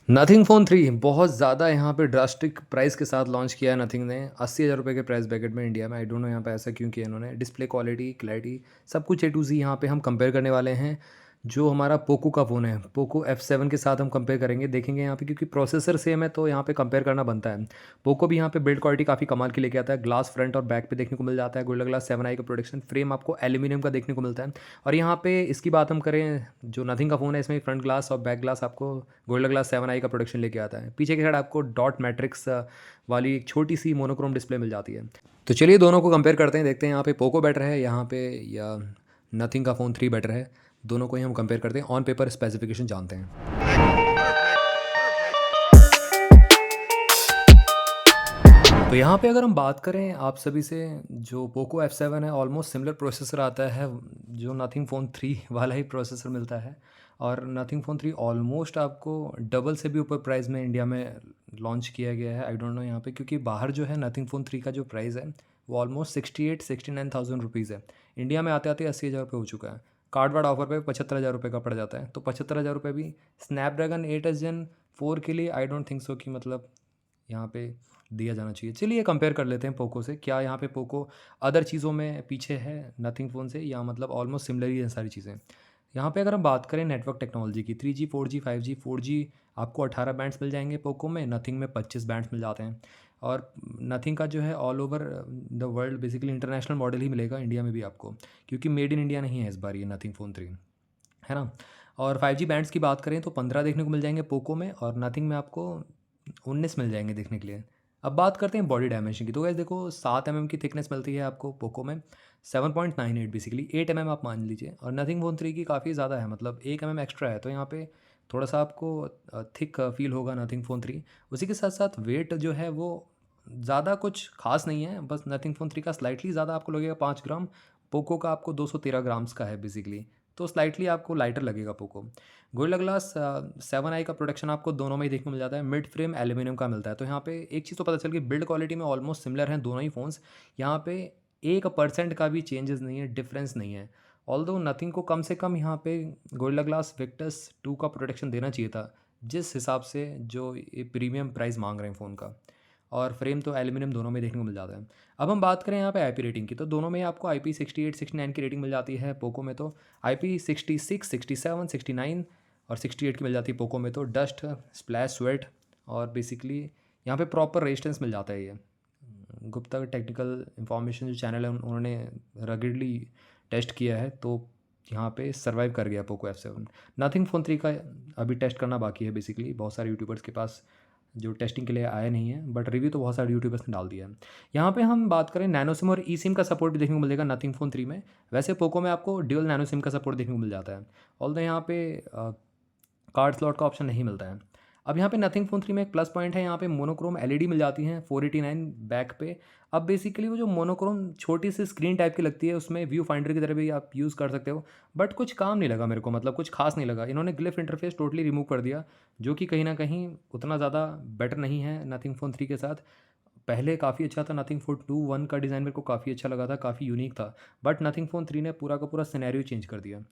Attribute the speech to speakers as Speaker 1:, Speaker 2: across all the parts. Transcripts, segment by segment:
Speaker 1: Nothing phone 3 बहुत ज़्यादा यहाँ पे ड्रास्टिक प्राइस के साथ लॉन्च किया है नथिंग ने 80,000 रुपये के प्राइस ब्रैकेट में इंडिया में। आई डोंट नो यहाँ पे ऐसा क्यों किया इन्होंने। डिस्प्ले क्वालिटी, क्लैरिटी सब कुछ ए टू ज़ी यहाँ पे हम कंपेयर करने वाले हैं। जो हमारा पोको का फ़ोन है, पोको F7 के साथ हम कंपेयर करेंगे, देखेंगे यहाँ पे क्योंकि प्रोसेसर सेम है तो यहाँ पे कंपेयर करना बनता है। पोको भी यहाँ पे बिल्ड क्वालिटी काफ़ी कमाल की लेके आता है। ग्लास फ्रंट और बैक पे देखने को मिल जाता है। गोरिल्ला ग्लास 7i का प्रोटेक्शन, फ्रेम आपको एल्यूमीनियम का देखने को मिलता है। और यहाँ पे इसकी बात हम करें, जो नथिंग का फ़ोन है इसमें फ्रंट ग्लास और बैक ग्लास आपको गोरिल्ला ग्लास 7i का प्रोडक्शन लेके आता है। पीछे की साइड आपको डॉट मैट्रिक्स वाली एक छोटी सी मोनोक्रोम डिस्प्ले मिल जाती है। तो चलिए दोनों को कंपेयर करते हैं, देखते हैं यहाँ पे पोको बेटर है यहाँ पे या नथिंग का फ़ोन 3 बेटर है। दोनों को ही हम कंपेयर करते हैं, ऑन पेपर स्पेसिफिकेशन जानते हैं। तो यहाँ पे अगर हम बात करें आप सभी से, जो पोको F7 है ऑलमोस्ट सिमिलर प्रोसेसर आता है, जो नथिंग फ़ोन 3 वाला ही प्रोसेसर मिलता है। और नथिंग फ़ोन 3 ऑलमोस्ट आपको डबल से भी ऊपर प्राइस में इंडिया में लॉन्च किया गया है। आई डोंट नो यहाँ पे, क्योंकि बाहर जो है नथिंग फ़ोन 3 का जो प्राइस है वो ऑलमोस्ट 69,000 रुपीज़ है। इंडिया में आते आते 80,000 रुपये हो चुका है। कार्ड वार्ड ऑफर पे 75,000 रुपये का पड़ जाता है। तो 75,000 रुपये भी स्नैपड्रैगन 8s Gen 4 के लिए आई डोंट थिंक सो कि मतलब यहाँ पे दिया जाना चाहिए। चलिए कंपेयर कर लेते हैं पोको से, क्या यहाँ पे पोको अदर चीज़ों में पीछे है नथिंग फ़ोन से, या मतलब ऑलमोस्ट सिमिलर ही है सारी चीज़ें। यहाँ पे अगर हम बात करें नेटवर्क टेक्नोलॉजी की, 3G 4G 5G 4G आपको 18 बैंड्स मिल जाएंगे पोको में, नथिंग में 25 बैंड्स मिल जाते हैं। और नथिंग का जो है all over the world basically international model ही मिलेगा इंडिया में भी आपको, क्योंकि मेड इन इंडिया नहीं है इस बार ये नथिंग फ़ोन 3, है ना। और 5G बैंड्स की बात करें तो 15 देखने को मिल जाएंगे पोको में, और नथिंग में आपको 19 मिल जाएंगे देखने के लिए। अब बात करते हैं बॉडी डायमेंशन की, तो गाइस देखो 7 mm की थिकनेस मिलती है आपको पोको में, 7.98 बेसिकली 8 mm आप मान लीजिए। और नथिंग फ़ोन 3 की काफ़ी ज़्यादा है, मतलब 1 mm एक्स्ट्रा है, तो यहाँ पे थोड़ा सा आपको थिक फील होगा नथिंग फ़ोन 3। उसी के साथ साथ वेट जो है वो ज़्यादा कुछ खास नहीं है, बस नथिंग फ़ोन 3 का स्लाइटली ज़्यादा आपको लगेगा 5 ग्राम, पोको का आपको 213 ग्राम्स का है बेसिकली, तो स्लाइटली आपको लाइटर लगेगा पोको। गोरिल्ला ग्लास 7i का प्रोडक्शन आपको दोनों में ही देखने को मिल जाता है, मिड फ्रेम एल्यूमिनियम का मिलता है। तो यहाँ पे एक चीज़ तो पता चल गई, बिल्ड क्वालिटी में ऑलमोस्ट सिमिलर हैं दोनों ही फ़ोन्स। यहाँ पे 1% का भी चेंजेस नहीं है, डिफरेंस नहीं है। ऑल्दो नथिंग को कम से कम यहाँ पे गोरिल्ला ग्लास विक्टस 2 का प्रोटेक्शन देना चाहिए था, जिस हिसाब से जो ये प्रीमियम प्राइस मांग रहे हैं फ़ोन का। और फ्रेम तो एल्यूमिनियम दोनों में देखने को मिल जाता है। अब हम बात करें यहाँ पे आईपी रेटिंग की, तो दोनों में आपको IP68 69 की रेटिंग मिल जाती है। पोको में तो IP66 67 69 और 68 की मिल जाती है पोको में, तो डस्ट स्प्लैश स्वेट और बेसिकली यहाँ पे प्रॉपर रेजिस्टेंस मिल जाता है। ये गुप्ता टेक्निकल इंफॉर्मेशन जो चैनल है उन्होंने रगडली टेस्ट किया है, तो यहाँ पे सर्वाइव कर गया पोको F7। नथिंग फ़ोन 3 का अभी टेस्ट करना बाकी है बेसिकली, बहुत सारे यूट्यूबर्स के पास जो टेस्टिंग के लिए आया नहीं है, बट रिव्यू तो बहुत सारे यूट्यूबर्स ने डाल दिया है। यहाँ पे हम बात करें नैनो सिम और ई सिम का सपोर्ट भी देखने को मिलेगा नथिंग फ़ोन 3 में। वैसे पोको में आपको ड्यूअल नैनो सिम का सपोर्ट देखने को मिल जाता है, ऑल्दो यहाँ पे कार्ड स्लॉट का ऑप्शन नहीं मिलता है। अब यहाँ पे नथिंग फ़ोन 3 में एक प्लस पॉइंट है, यहाँ पे मोनोक्रोम एलईडी मिल जाती हैं 489 बैक पे। अब बेसिकली वो जो मोनोक्रोम छोटी सी स्क्रीन टाइप की लगती है, उसमें व्यू फाइंडर की तरह भी आप यूज़ कर सकते हो, बट कुछ काम नहीं लगा मेरे को, मतलब कुछ खास नहीं लगा। इन्होंने ग्लिफ इंटरफेस टोटली रिमूव कर दिया, जो कि कहीं ना कहीं उतना ज़्यादा बेटर नहीं है नथिंग फ़ोन 3 के साथ। पहले काफ़ी अच्छा था, नथिंग फ़ोन 2 1 का डिज़ाइन मेरे को काफ़ी अच्छा लगा था, काफ़ी यूनिक था, बट नथिंग फ़ोन 3 ने पूरा का पूरा सिनेरियो चेंज कर दिया।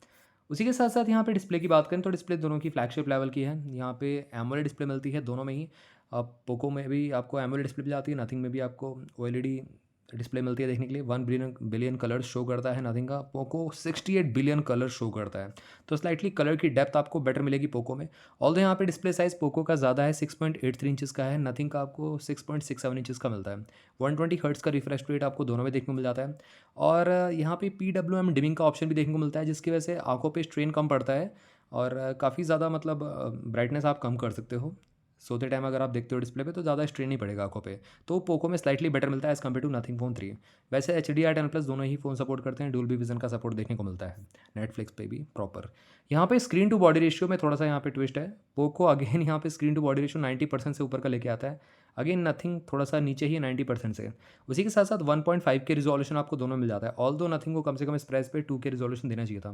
Speaker 1: उसी के साथ साथ यहाँ पे डिस्प्ले की बात करें तो डिस्प्ले दोनों की फ्लैगशिप लेवल की है। यहाँ पे एमोलेड डिस्प्ले मिलती है दोनों में ही। अब पोको में भी आपको एमोलेड डिस्प्ले मिल जाती है, नथिंग में भी आपको ओएलईडी डिस्प्ले मिलती है देखने के लिए। 1 बिलियन कलर शो करता है नथिंग का, पोको 68 बिलियन कलर शो करता है, तो स्लाइटली कलर की डेप्थ आपको बेटर मिलेगी पोको में। ऑल्दो यहाँ पे डिस्प्ले साइज़ पोको का ज़्यादा है, 6.83 इंचज़ का है, नथिंग का आपको 6.67 इंचज़ का मिलता है। 120 हर्ट्ज़ का रिफ्रेश रेट आपको दोनों में देखने को मिल जाता है। और यहाँ पे PWM डिमिंग का ऑप्शन भी देखने को मिलता है, जिसकी वजह से आंखों पे स्ट्रेन कम पड़ता है और काफ़ी ज़्यादा मतलब ब्राइटनेस आप कम कर सकते हो। सोते टाइम अगर आप देखते हो डिस्प्ले पे तो ज़्यादा स्ट्रेन नहीं पड़ेगा आंखों पे, तो पोको में स्लाइटली बेटर मिलता है as compare to Nothing phone 3। वैसे HDR10+ दोनों ही फ़ोन सपोर्ट करते हैं, डुअल विजन का सपोर्ट देखने को मिलता है नेटफ्लिक्स पे भी प्रॉपर। यहाँ पे स्क्रीन टू बॉडी रेशियो में थोड़ा सा यहाँ पे ट्विस्ट है, पोको अगेन यहाँ पे स्क्रीन टू बॉडी रेशियो 90% से ऊपर का लेके आता है, अगेन नथिंग थोड़ा सा नीचे ही 90% से। उसी के साथ साथ 1.5 के रिजोल्यूशन आपको दोनों मिल जाता है, ऑल्दो नथिंग को कम से कम इस प्राइस पे 2 के रिजोल्यूशन देना चाहिए था।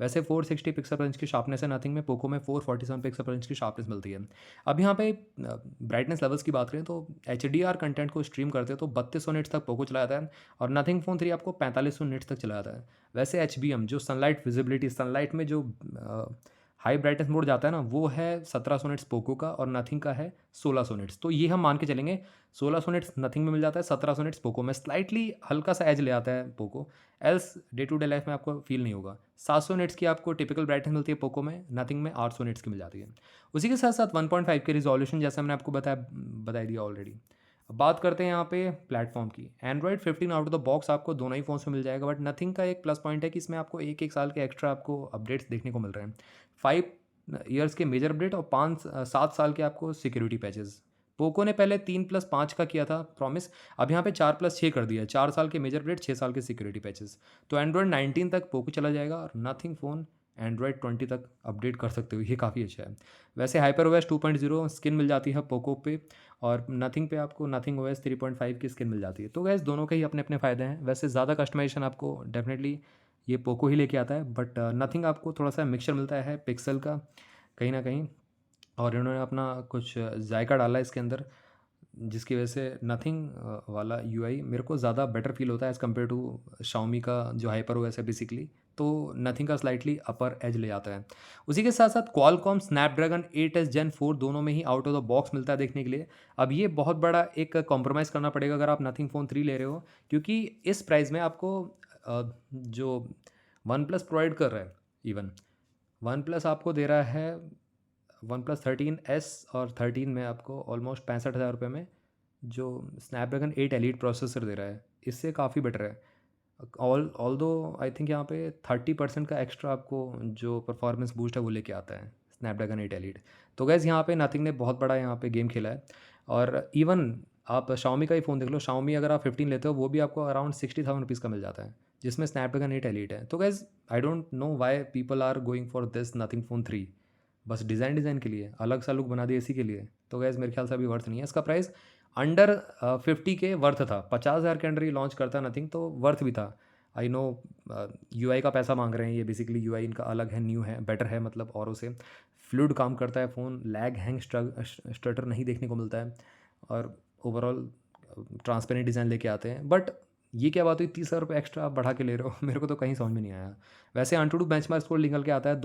Speaker 1: वैसे 460 पिक्सल पर इंच की शार्पनेस है नथिंग में, पोको में 447 पिक्सल पर इंच की शार्पनेस मिलती है। अब यहाँ पे ब्राइटनेस लेवल्स की बात करें तो HDR कंटेंट को स्ट्रीम करते हो तो 3200 निट्स तक पोको चला जाता है, और नथिंग फ़ोन 3 आपको 4500 निट्स तक चला जाता है। वैसे HBM जो सनलाइट विजिबिलिटी, सनलाइट में जो हाई ब्राइटनेस मोड जाता है ना, वो है 1700 निट्स पोको का और नथिंग का है 1600 निट्स। तो ये हम मान के चलेंगे 1600 निट्स नथिंग में मिल जाता है, 1700 निट्स पोको में। स्लाइटली हल्का सा एज ले आता है Poco, else day to day life में आपको फील नहीं होगा। 700 निट्स की आपको टिपिकल ब्राइटनेस मिलती है पोको में, नथिंग में 800 निट्स की मिल जाती है। उसी के साथ साथ 1.5 के रिजोल्यूशन, जैसा मैंने आपको बता दिया ऑलरेडी। अब बात करते हैं यहाँ पे प्लेटफॉर्म की। Android 15 out of the box आपको दोनों ही फ़ोन्स में मिल जाएगा, बट नथिंग का एक प्लस पॉइंट है कि इसमें आपको एक एक साल के एक्स्ट्रा आपको अपडेट्स देखने को मिल रहे हैं। 5 ईयर्स के मेजर अपडेट और 7 साल के आपको सिक्योरिटी पैचेस। पोको ने पहले 3+5 का किया था प्रॉमिस, अब यहाँ पे 4+6 कर दिया है। 4 साल के मेजर अपडेट, 6 साल के सिक्योरिटी पैचेस। तो एंड्रॉयड 19 तक पोको चला जाएगा और नथिंग फ़ोन एंड्रॉयड 20 तक अपडेट कर सकते हो, ये काफ़ी अच्छा है। वैसे हाइपर ओएस 2.0 स्किन मिल जाती है पोको पे, और नथिंग पे आपको नथिंग ओएस 3.5 की स्किन मिल जाती है। तो गैस दोनों के ही अपने अपने फ़ायदे हैं। वैसे ज़्यादा कस्टमाइजेशन आपको डेफिनेटली ये पोको ही लेके आता है, बट नथिंग आपको थोड़ा सा मिक्सचर मिलता है पिक्सल का कहीं ना कहीं, और इन्होंने अपना कुछ जायका डाला है इसके अंदर, जिसकी वजह से नथिंग वाला यूआई मेरे को ज़्यादा बेटर फील होता है एज़ कम्पेयर टू शाओमी का जो हाइपर ओएस है बेसिकली। तो नथिंग का स्लाइटली अपर एज ले आता है। उसी के साथ साथ क्वालकॉम स्नैपड्रैगन 8s Gen 4 दोनों में ही आउट ऑफ द बॉक्स मिलता है देखने के लिए। अब ये बहुत बड़ा एक कॉम्प्रोमाइज़ करना पड़ेगा अगर आप नथिंग फ़ोन 3 ले रहे हो, क्योंकि इस प्राइस में आपको जो वन प्लस प्रोवाइड कर रहा है, इवन वन प्लस आपको दे रहा है वन प्लस 13s और 13 में आपको ऑलमोस्ट 65,000 रुपये में जो स्नैपड्रैगन 8 एलीट प्रोसेसर दे रहा है, इससे काफ़ी बेटर है। ऑल दो आई थिंक यहाँ पे 30% का एक्स्ट्रा आपको जो परफॉर्मेंस बूस्ट है वो लेके आता है स्नैपड्रैगन 8 एलीट। तो गैस यहाँ पे नथिंग ने बहुत बड़ा यहाँ पे गेम खेला है। और इवन आप शाओमी का ही फ़ोन देख लो, शाओमी अगर आप 15 लेते हो वो भी आपको अराउंड 60,000 रुपीज़ का मिल जाता है, जिसमें स्नैपड्रैगन 8 एलीट है। तो guess I don't know why people are going for this Nothing phone 3, बस डिज़ाइन के लिए अलग सा लुक बना दिया इसी के लिए। तो गैस मेरे ख्याल से अभी वर्थ नहीं है इसका प्राइस। अंडर 50 के वर्थ था, 50,000 के अंडर ही लॉन्च करता नथिंग तो वर्थ भी था। आई नो यूआई का पैसा मांग रहे हैं, ये बेसिकली यूआई इनका अलग है, न्यू है, बेटर है, मतलब औरों से फ्लूइड काम करता है फ़ोन, लैग हैंग स्टटर नहीं देखने को मिलता है, और ओवरऑल ट्रांसपेरेंट डिज़ाइन लेके आते हैं। बट ये क्या बात हुई 30,000 रुपये एक्स्ट्रा आप बढ़ा के ले रहे हो मेरे को तो कहीं समझ में नहीं आया। वैसे AnTuTu बेंचमार्क स्कोर निकल के आता है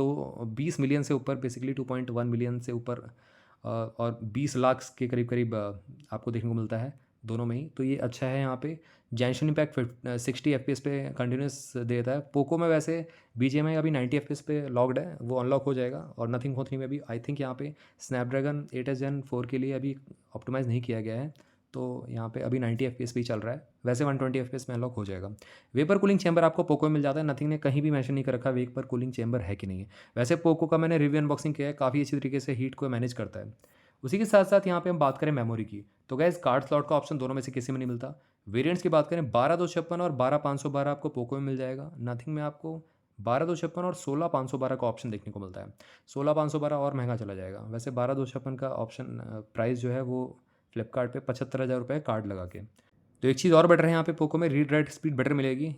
Speaker 1: 20 मिलियन से ऊपर, बेसिकली 2.1 मिलियन से ऊपर, और 20 लाख के करीब करीब आपको देखने को मिलता है दोनों में ही। तो ये अच्छा है। यहाँ पे जेंशन इम्पैक्ट 60 FPS पे कंटिन्यूस देता है। पोको में वैसे BGMI अभी 90 FPS पे लॉक्ड है, वो अनलॉक हो जाएगा। और नथिंग फ़ोन 3 में भी आई थिंक यहाँ पे स्नैपड्रैगन 8s Gen 4 के लिए अभी ऑप्टिमाइज़ नहीं किया गया है, तो यहाँ पे अभी 90 FPS पे ही चल रहा है। वैसे 120 FPS में अनलॉक हो जाएगा। वेपर कूलिंग चैम्बर आपको पोको में मिल जाता है, नथिंग ने कहीं भी मेंशन नहीं कर रखा वेपर कूलिंग चैम्बर है कि नहीं है। वैसे पोको का मैंने रिव्यू अनबॉक्सिंग किया है, काफ़ी अच्छी तरीके से हीट को मैनेज करता है। उसी के साथ साथ यहाँ पे हम बात करें मेमोरी की, तो गैस कार्ड स्लॉट का ऑप्शन दोनों में से किसी में नहीं मिलता। वेरिएंट्स की बात करें 12/256 और 12/512 आपको पोको में मिल जाएगा। नथिंग में आपको 12/256 और 16/512 का ऑप्शन देखने को मिलता है। 16/512 और महंगा चला जाएगा। वैसे 12/256 का ऑप्शन प्राइस जो है वो फ्लिपकार्ट पे 75,000 रुपये कार्ड लगा के। तो एक चीज़ और बेटर है यहाँ पे पोको में, रीड राइट स्पीड बेटर मिलेगी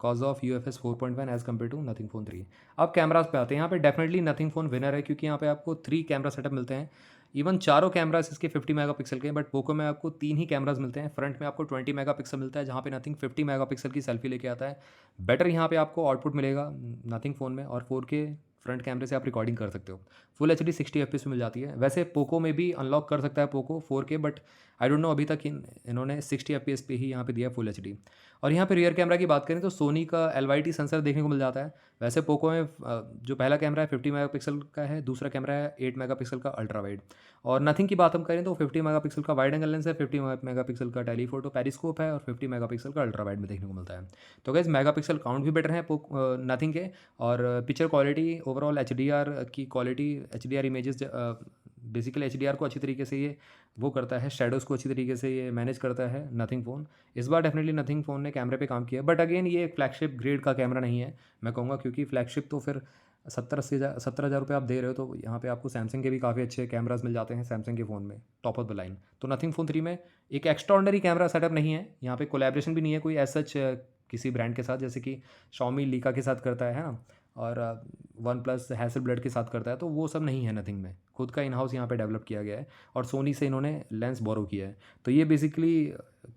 Speaker 1: cause of UFS 4.1 as compare to Nothing phone 3। अब कैमरास पे आते हैं। यहाँ पे डेफिनेटली नथिंग फ़ोन विनर है, क्योंकि यहाँ पे आपको 3 कैमरा सेटअप मिलते हैं। इवन चारों कैमरास इसके 50 मेगापिक्सल के हैं, बट पोको में आपको 3 ही कैमरास मिलते हैं। फ्रंट में आपको 20 मेगापिक्सल मिलता है, जहाँ पे नथिंग 50 मेगापिक्सल की सेल्फी लेके आता है। बेटर यहाँ पे आपको आउटपुट मिलेगा नथिंग फ़ोन में, और 4K फ्रंट कैमरे से आप रिकॉर्डिंग कर सकते हो। फुल HD 60 FPS में मिल जाती है। वैसे पोको में भी अनलॉक कर सकता है Poco 4K, but I don't no अभी तक इन्होंने 60 FPS पे ही यहाँ पे दिया फुल HD। और यहाँ पे रियर कैमरा की बात करें तो सोनी का LYT सेंसर देखने को मिल जाता है। वैसे पोको में जो पहला कैमरा है 50 मेगापिक्सल का है, दूसरा कैमरा है 8 मेगापिक्सल का अल्ट्रा वाइड। और नथिंग की बात हम करें तो 50 मेगापिक्सल का वाइड एंगल लेंस है, 50 मेगापिक्सल का टेलीफोटो पेरिस्कोप है, और 50 मेगापिक्सल का अल्ट्रा वाइड में देखने को मिलता है। तो गैस मेगापिक्सल काउंट भी बेटर है नथिंग के, और पिक्चर क्वालिटी ओवरऑल HDR की quality, HDR images basically HDR को अच्छी तरीके से ये वो करता है, शेडोज़ को अच्छी तरीके से ये मैनेज करता है नथिंग फ़ोन। इस बार डेफिनेटली नथिंग फ़ोन ने कैमरे पे काम किया है, बट अगेन ये फ्लैगशिप ग्रेड का कैमरा नहीं है मैं कहूँगा, क्योंकि फ्लैगशिप तो फिर 70,000 रुपये आप दे रहे हो, तो यहाँ पे आपको सैमसंग के भी काफ़ी अच्छे कैमरास मिल जाते हैं सैमसंग के फ़ोन में टॉप ऑफ द लाइन। तो नथिंग फ़ोन 3 में एक एक्स्ट्रा ऑर्डिनरी कैमरा सेटअप नहीं है, यहाँ पे कोलैबोरेशन भी नहीं है कोई एज सच किसी ब्रांड के साथ, जैसे कि Xiaomi लीका के साथ करता है ना, और वन प्लस हैसलब्लड के साथ करता है, तो वो सब नहीं है नथिंग में। खुद का इन हाउस यहाँ पे डेवलप किया गया है, और सोनी से इन्होंने लेंस बोरो किया है। तो ये बेसिकली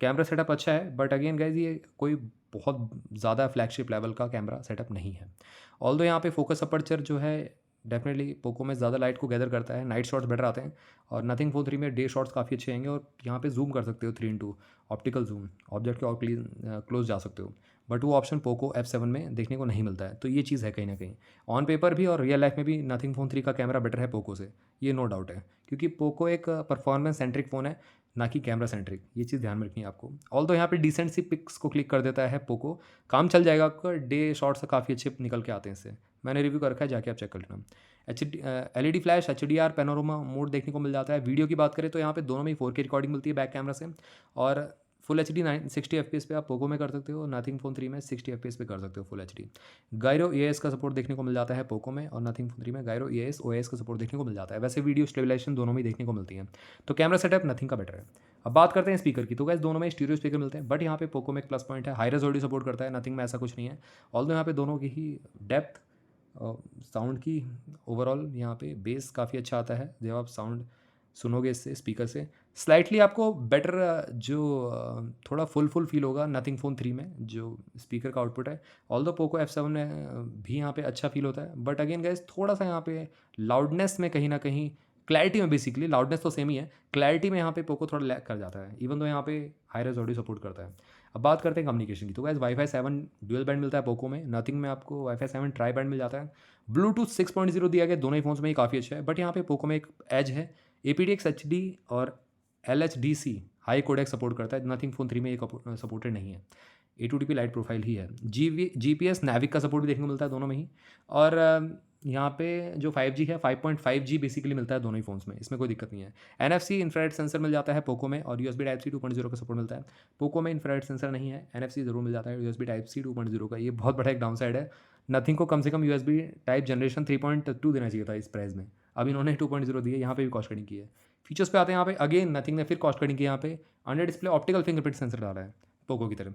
Speaker 1: कैमरा सेटअप अच्छा है, बट अगेन गाइज ये कोई बहुत ज़्यादा फ्लैगशिप लेवल का कैमरा सेटअप नहीं है। ऑल्दो यहाँ पे फोकस अपर्चर जो है डेफिनेटली पोको में ज़्यादा लाइट को गैदर करता है, नाइट शॉट्स बेटर आते हैं और नथिंग फ़ोन 3 में डे शॉट्स काफ़ी अच्छे आएंगे और यहाँ पे जूम कर सकते हो 3x2 ऑप्टिकल जूम, ऑब्जेक्ट के और क्लोज जा सकते हो। बट वो ऑप्शन पोको F7 में देखने को नहीं मिलता है, तो ये चीज़ है कहीं ना कहीं। ऑन पेपर भी और रियल लाइफ में भी नथिंग फ़ोन 3 का कैमरा बेटर है पोको से, ये नो डाउट है, क्योंकि पोको एक परफॉर्मेंस सेंट्रिक फ़ोन है, ना कि कैमरा सेंट्रिक। ये चीज़ ध्यान में रखनी है आपको। ऑल तो यहाँ पे डिसेंट सी पिक्स को क्लिक कर देता है पोको, काम चल जाएगा आपका, डे शॉट्स काफ़ी अच्छे निकल के आते हैं इससे। मैंने रिव्यू कर रखा है, जाके आप चेक कर लेना। LED flash, HDR panorama mode देखने को मिल जाता है। वीडियो की बात करें तो यहाँ पे दोनों में ही 4K रिकॉर्डिंग मिलती है बैक कैमरा से, और फुल HD 60 FPS पे आप पोको में कर सकते हो, नथिंग फ़ोन 3 में 60 FPS पे कर सकते हो फुल HD। गायरो EAS का सपोर्ट देखने को मिल जाता है पोको में, और नथिंग फ़ोन 3 में गायरो EAS OAS का सपोर्ट देखने को मिल जाता है। वैसे वीडियो स्टेबलाइजेशन दोनों में ही देखने को मिलती है, तो कैमरा सेटअप नथिंग का बेटर है। अब बात करते हैं स्पीकर की, तो गैस दोनों में स्टीरियो स्पीकर मिलते हैं, बट यहाँ पे पोको में एक प्लस पॉइंट है, हाई रेज ऑडियो सपोर्ट करता है, नथिंग में ऐसा कुछ नहीं है। ऑल्दो यहाँ पे दोनों की ही डेप्थ, साउंड की ओवरऑल यहाँ पे बेस काफ़ी अच्छा आता है जब आप साउंड सुनोगे इससे स्पीकर से। स्लाइटली आपको बेटर जो थोड़ा फुल फील होगा नथिंग फ़ोन 3 में जो स्पीकर का आउटपुट है। ऑल्दो पोको F7 में भी यहाँ पे अच्छा फील होता है, बट अगेन गाइस थोड़ा सा यहाँ पे लाउडनेस में कहीं ना कहीं, क्लैरिटी में बेसिकली लाउडनेस तो सेम ही है, क्लैरिटी में यहाँ पे पोको थोड़ा लैग कर जाता है, इवन तो यहाँ पे हाई रेज ऑडियो सपोर्ट करता है। अब बात करते हैं कम्युनिकेशन की, तो गाइस वाईफाई 7 डुअल बैंड मिलता है पोको में, नथिंग में आपको वाईफाई 7 ट्राई बैंड मिल जाता है। ब्लूटूथ 6.0 दिया गया दोनों ही फोन्स में, ही काफ़ी अच्छा है, बट यहाँ पे पोको में एक एज है, aptX HD और LHDC हाई कोडेक सपोर्ट करता है, नथिंग फ़ोन 3 में ये सपोर्टेड नहीं है। A2DP लाइट प्रोफाइल ही है। GPS नाविक का सपोर्ट भी देखने को मिलता है दोनों में ही, और यहाँ पे जो 5G है 5.5G बेसिकली मिलता है दोनों ही फ़ोन्स में, इसमें कोई दिक्कत नहीं है। NFC इंफ्रारेड सेंसर मिल जाता है पोको में, और USB Type-C 2.0 का सपोर्ट मिलता है। पोको में इंफ्रारेड सेंसर नहीं है, NFC ज़रूर मिल जाता है USB Type-C 2.0 का, ये बहुत बड़ा एक डाउन साइड है। नथिंग को कम से कम USB टाइप जनरेशन 3.2 देना चाहिए था इस प्राइस में, अब इन्होंने 2.0 दिए, यहाँ पे भी कॉस्ट कटिंग की है। फीचर्स पे आते हैं, यहाँ पे अगेन नथिंग ने फिर कॉस्ट कटिंग की, यहाँ पे under display optical fingerprint sensor डाला है पोको की तरह,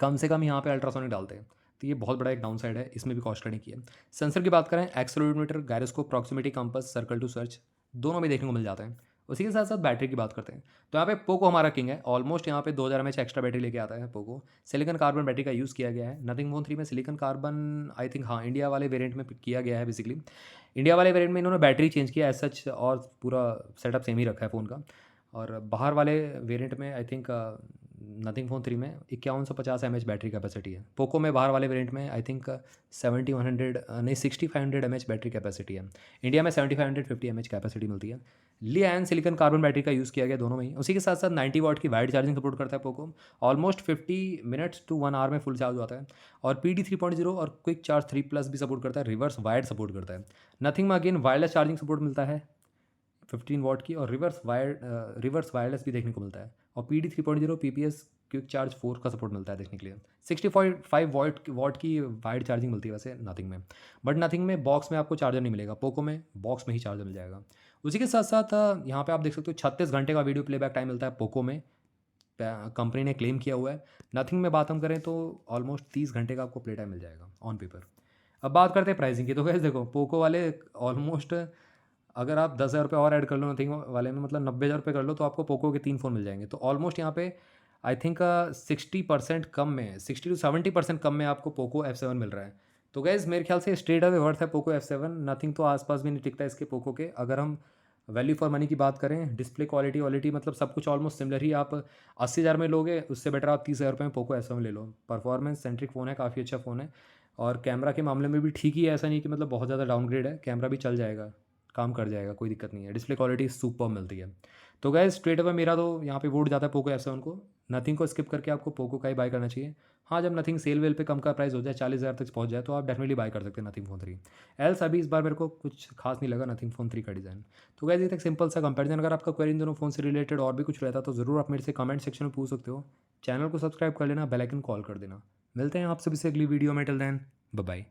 Speaker 1: कम से कम यहाँ पे अल्ट्रासोनिक डालते हैं, तो ये बहुत बड़ा एक डाउन साइड है, इसमें भी कॉस्ट कटिंग की है। सेंसर की बात करें, accelerometer, gyroscope, proximity compass, circle to search दोनों में देखने को मिल जाता है। उसी के साथ साथ बैटरी की बात करते हैं, तो यहाँ पे पोको हमारा किंग है, ऑलमोस्ट यहाँ पे 2000 mAh एक्स्ट्रा बैटरी लेके आता है पोको। सिलिकॉन कार्बन बैटरी का यूज़ किया गया है, नथिंग फ़ोन 3 में सिलिकॉन कार्बन आई थिंक हाँ इंडिया वाले वेरिएंट में किया गया है। बेसिकली इंडिया वाले वेरिएंट में इन्होंने बैटरी चेंज किया एज सच, और पूरा सेटअप सेम ही रखा है फ़ोन का। और बाहर वाले वेरिएंट में आई थिंक नथिंग फ़ोन 3 में 5150 mAh बैटरी कैपेसिटी है, पोको में बाहर वाले वेरिएंट में आई थिंक 7100 नहीं 6500 mAh बैटरी कैपेसिटी है। इंडिया में 7550 mAh कैपेसिटी मिलती है। ली आयन सिलिकॉन कार्बन बैटरी का यूज़ किया गया दोनों में ही। उसी के साथ साथ 90 वाट की वाइड चार्जिंग सपोर्ट करता है Poco, almost 50 minutes to 1 hour में फुल चार्ज होता है। और PD 3.0 और क्विक चार्ज 3+ भी सपोर्ट करता है, रिवर्स वायर्ड सपोर्ट करता है। नथिंग में अगेन वायरलेस चार्जिंग सपोर्ट मिलता है 15 वाट की, और रिवर्स वायरलेस भी देखने को मिलता है। और PD 3.0 PPS क्विक चार्ज 4 का सपोर्ट मिलता है देखने के लिए। 65 वाट की वाइड चार्जिंग मिलती है वैसे नथिंग में, बट नथिंग में बॉक्स में आपको चार्जर नहीं मिलेगा, पोको में बॉक्स में ही चार्जर मिल जाएगा। उसी के साथ साथ यहाँ पे आप देख सकते हो 36 घंटे का वीडियो प्लेबैक टाइम मिलता है पोको में, कंपनी ने क्लेम किया हुआ है। नथिंग में बात हम करें तो ऑलमोस्ट 30 घंटे का आपको प्ले टाइम मिल जाएगा ऑन पेपर। अब बात करते हैं प्राइसिंग की, तो गैस देखो पोको वाले ऑलमोस्ट अगर आप 10,000 रुपये और ऐड कर लो नथिंग वाले में, मतलब 90,000 रुपये कर लो, तो आपको पोको के 3 फ़ोन मिल जाएंगे। तो ऑलमोस्ट यहाँ पे आई थिंक 60% कम में, 60 to 70% कम में आपको पोको F7 मिल रहा है। तो गैस मेरे ख्याल से स्ट्रेट अवे वर्थ है पोको F7, नथिंग तो आसपास भी नहीं टिकता इसके पोको के। अगर हम वैल्यू फॉर मनी की बात करें, डिस्प्ले क्वालिटी वॉलिटी मतलब सब कुछ ऑलमोस्ट सिमिलर ही, आप 80,000 में लोगे, उससे बेटर आप 30,000 रुपये में पोको F7 ले लो। परफॉर्मेंस सेंट्रिक फ़ोन है, काफ़ी अच्छा फ़ोन है, और कैमरा के मामले में भी ठीक ही है, ऐसा नहीं कि मतलब बहुत ज़्यादा डाउनग्रेड है, कैमरा भी चल जाएगा, काम कर जाएगा, कोई दिक्कत नहीं है। डिस्प्ले क्वालिटी सुपर मिलती है। तो गैस स्ट्रेट अवे मेरा तो यहाँ पे वोट जाता है पोको F7 को, नथिंग को स्किप करके आपको पोको का ही बाय करना चाहिए। हाँ, जब नथिंग सेल वेल पे कम का प्राइस हो जाए, 40,000 तक पहुँच जाए, तो आप डेफिनेटली बाय कर सकते हैं नथिंग फ़ोन 3। एल्स अभी इस बार मेरे को कुछ खास नहीं लगा नथिंग फ़ोन 3 का डिज़ाइन। तो गैस ये था एक सिंपल सा कंपैरिजन। अगर आपका क्वेरी इन दोनों फ़ोन से रिलेटेड और भी कुछ रहता तो ज़रूर आप मेरे से कमेंट सेक्शन में पूछ सकते हो। चैनल को सब्सक्राइब कर लेना, बेल आइकन कॉल कर देना। मिलते हैं आप सभी से अगली वीडियो में, टिल देन बाय बाय।